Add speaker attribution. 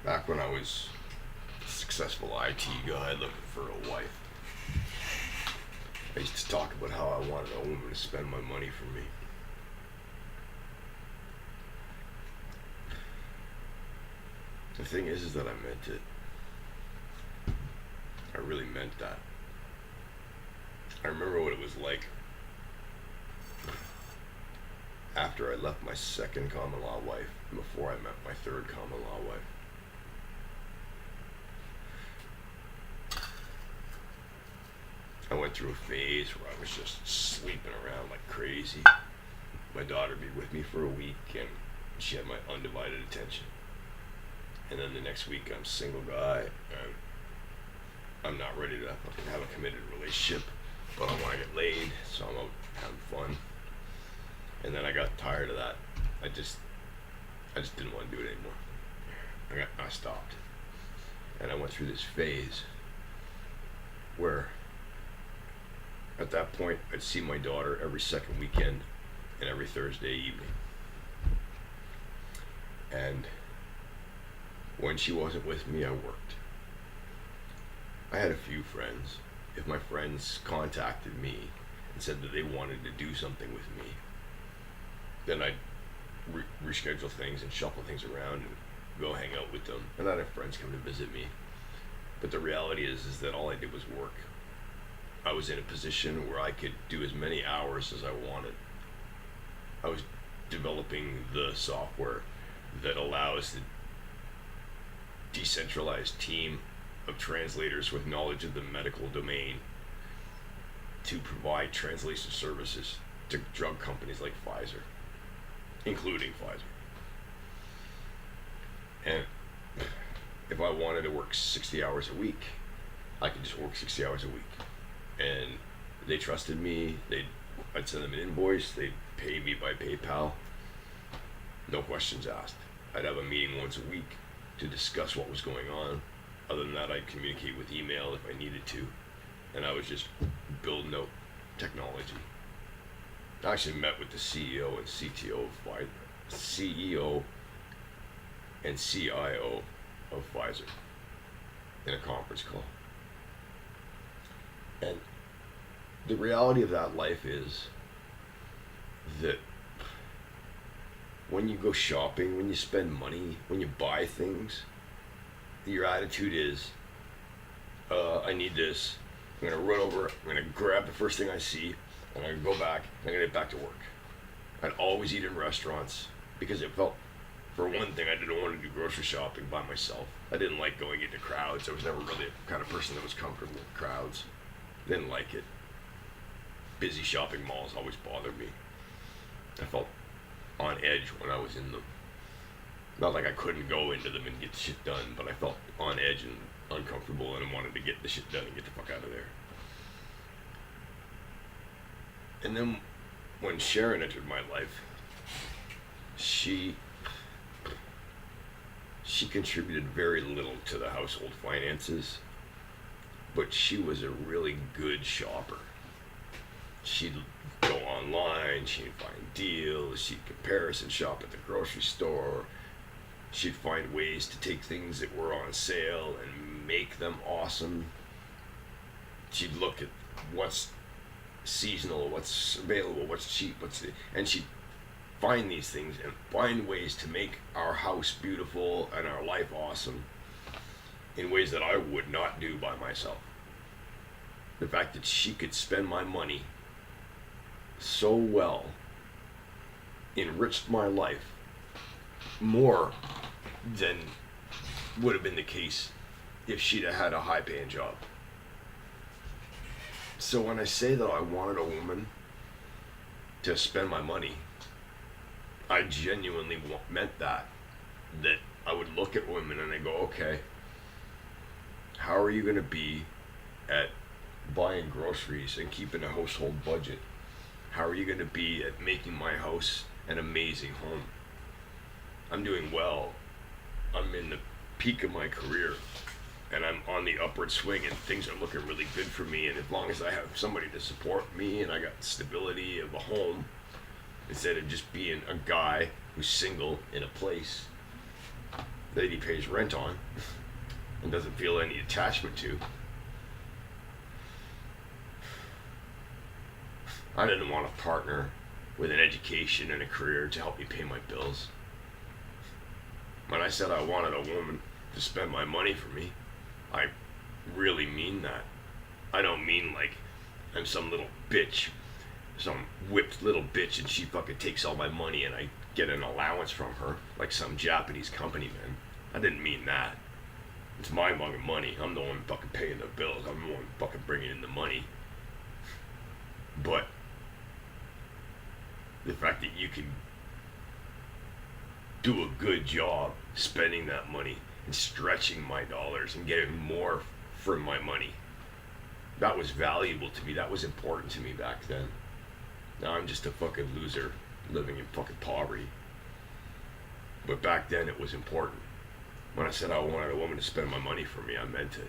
Speaker 1: Back when I was a successful IT guy looking for a wife, I used to talk about how I wanted a woman to spend my money for me. The thing is that I meant it. I really meant that. I remember what it was like after I left my second common law wife and before I met my third common law wife. I went through a phase where I was just sleeping around like crazy. My daughter would be with me for a week and she had my undivided attention. And then the next week I'm a single guy and I'm not ready to have a committed relationship, but I want to get laid, so I'm out having fun. And then I got tired of that. I just didn't want to do it anymore. I stopped. And I went through this phase where at that point I'd see my daughter every second weekend and every Thursday evening. And when she wasn't with me, I worked. I had a few friends. If my friends contacted me and said that they wanted to do something with me, then I'd reschedule things and shuffle things around and go hang out with them. And I'd have friends come to visit me. But the reality is that all I did was work. I was in a position where I could do as many hours as I wanted. I was developing the software that allows the decentralized team of translators with knowledge of the medical domain to provide translation services to drug companies like Pfizer, including Pfizer. And if I wanted to work 60 hours a week, I could just work 60 hours a week. And they trusted me. I'd send them an invoice. They'd pay me by PayPal. No questions asked. I'd have a meeting once a week to discuss what was going on. Other than that, I'd communicate with email if I needed to. And I was just building out technology. I actually met with the CEO and CTO of Pfizer, CEO and CIO of Pfizer in a conference call. And the reality of that life is that when you go shopping, when you spend money, when you buy things, your attitude is, I need this. I'm going to run over, I'm going to grab the first thing I see, and I'm going to go back, and I'm going to get back to work. I'd always eat in restaurants because it felt, for one thing, I didn't want to do grocery shopping by myself. I didn't like going into crowds. I was never really the kind of person that was comfortable with crowds. Didn't like it. Busy shopping malls always bothered me. I felt on edge when I was in them. Not like I couldn't go into them and get shit done, but I felt on edge and uncomfortable and wanted to get the shit done and get the fuck out of there. And then when Sharon entered my life, she contributed very little to the household finances, but she was a really good shopper. She'd go online, she'd find deals, she'd comparison shop at the grocery store. She'd find ways to take things that were on sale and make them awesome. She'd look at what's seasonal, what's available, what's cheap, and she'd find these things and find ways to make our house beautiful and our life awesome in ways that I would not do by myself. The fact that she could spend my money so well enriched my life more than would have been the case if she'd have had a high-paying job. So when I say that I wanted a woman to spend my money, I genuinely meant that I would look at women and I go, okay, how are you going to be at buying groceries and keeping a household budget? How are you going to be at making my house an amazing home? I'm doing well. I'm in the peak of my career and I'm on the upward swing and things are looking really good for me, and as long as I have somebody to support me and I got stability of a home instead of just being a guy who's single in a place, that he pays rent on and doesn't feel any attachment to. I didn't want a partner with an education and a career to help me pay my bills. When I said I wanted a woman to spend my money for me, I really mean that. I don't mean like I'm some little bitch, some whipped little bitch, and she fucking takes all my money and I get an allowance from her like some Japanese company man. I didn't mean that. It's my fucking money. I'm the one fucking paying the bills. I'm the one fucking bringing in the money. But the fact that you can do a good job spending that money and stretching my dollars and getting more from my money, that was valuable to me. That was important to me back then. Now I'm just a fucking loser living in fucking poverty. But back then it was important. When I said I wanted a woman to spend my money for me, I meant it.